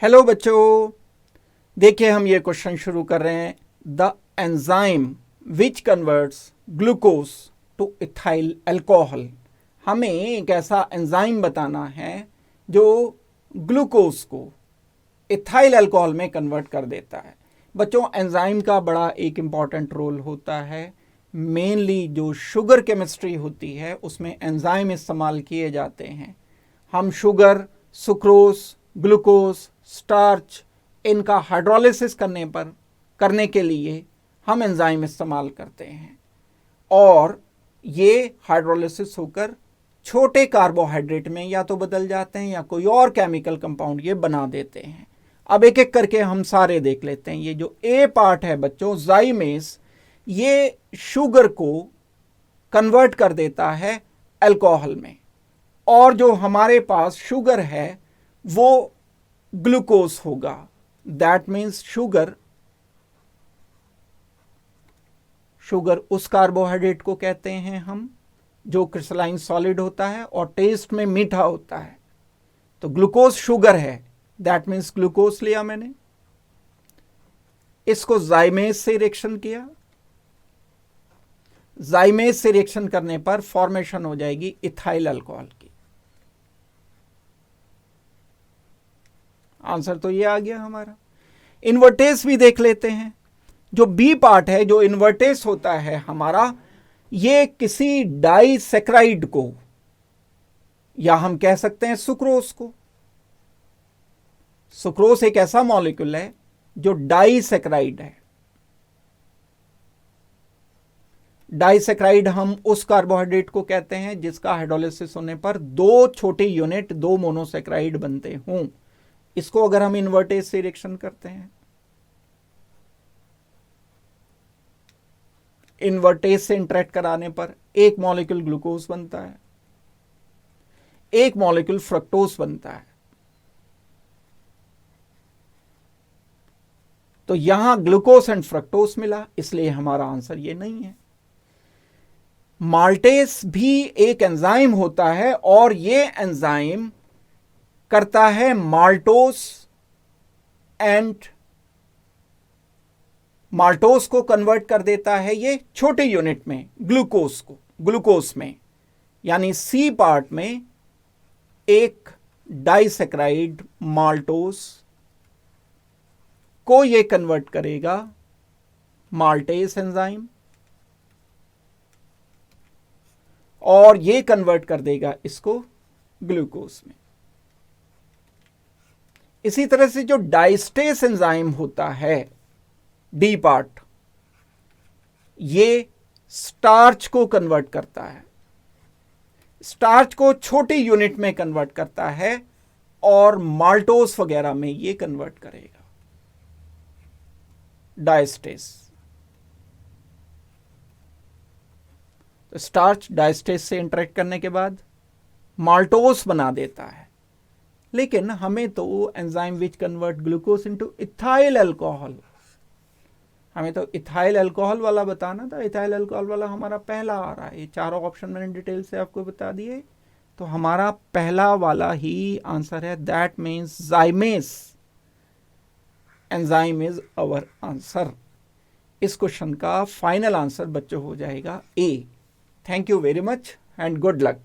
Hello बच्चों, देखिए हम ये क्वेश्चन शुरू कर रहे हैं। The enzyme which converts glucose two ethyl alcohol. हमें एक ऐसा एंजाइम बताना है जो ग्लूकोज को इथाइल अल्कोहल में कन्वर्ट कर देता है। बच्चों, एंजाइम का बड़ा एक इम्पॉर्टेंट रोल होता है। मेनली जो शुगर केमिस्ट्री होती है उसमें एंजाइम इस्तेमाल किए जाते हैं। हम शुगर, सुक्रोज, ग्लूकोज, स्टार्च, इनका हाइड्रोलिसिस करने के लिए हम एंजाइम इस्तेमाल करते हैं और ये हाइड्रोलिसिस होकर छोटे कार्बोहाइड्रेट में या तो बदल जाते हैं या कोई और केमिकल कंपाउंड ये बना देते हैं। अब एक एक करके हम सारे देख लेते हैं। ये जो ए पार्ट है बच्चों, जाइमेस, ये शुगर को कन्वर्ट कर देता है अल्कोहल में, और जो हमारे पास शुगर है वो ग्लूकोज होगा। दैट मीन्स शुगर उस कार्बोहाइड्रेट को कहते हैं हम जो क्रिस्टलाइन सॉलिड होता है और टेस्ट में मीठा होता है। तो ग्लूकोज शुगर है, दैट मीन्स ग्लूकोज लिया मैंने, इसको जाइमेस से रिएक्शन किया। जाइमेस से रिएक्शन करने पर फॉर्मेशन हो जाएगी इथाइल अल्कोहल की। आंसर तो ये आ गया हमारा। इन्वर्टेस भी देख लेते हैं। जो बी पार्ट है, जो इन्वर्टेस होता है हमारा, ये किसी डाइसैकराइड को, या हम कह सकते हैं सुक्रोज को। सुक्रोज एक ऐसा मॉलिक्यूल है जो डाइसैकराइड है। डाइसैकराइड हम उस कार्बोहाइड्रेट को कहते हैं जिसका हाइड्रोलिसिस होने पर दो छोटे यूनिट, दो मोनोसैकराइड बनते हों। इसको अगर हम इन्वर्टेस से रिएक्शन करते हैं, इन्वर्टेस से इंटरेक्ट कराने पर एक मॉलिक्यूल ग्लूकोज बनता है, एक मॉलिक्यूल फ्रक्टोज बनता है। तो यहां ग्लूकोज एंड फ्रक्टोज मिला, इसलिए हमारा आंसर ये नहीं है। माल्टेस भी एक एंजाइम होता है और ये एंजाइम करता है माल्टोस को कन्वर्ट कर देता है ये छोटे यूनिट में, ग्लूकोज में, यानी सी पार्ट में एक डाइसैकराइड माल्टोस को ये कन्वर्ट करेगा माल्टेस एंजाइम, और ये कन्वर्ट कर देगा इसको ग्लूकोज में। इसी तरह से जो डाइस्टेस एंजाइम होता है, डी पार्ट, ये स्टार्च को कन्वर्ट करता है, स्टार्च को छोटी यूनिट में कन्वर्ट करता है और माल्टोस वगैरह में ये कन्वर्ट करेगा डाइस्टेस। तो स्टार्च डाइस्टेस से इंटरेक्ट करने के बाद माल्टोस बना देता है। लेकिन हमें तो enzyme which convert glucose into ethyl alcohol, हमें तो इथाइल अल्कोहल वाला बताना था। इथाइल अल्कोहल वाला हमारा पहला आ रहा है। ये चारों ऑप्शन मैंने डिटेल से आपको बता दिए, तो हमारा पहला वाला ही आंसर है। That means zymase enzyme is our answer. इस क्वेश्चन का फाइनल आंसर बच्चों हो जाएगा A. Thank you very much and good luck.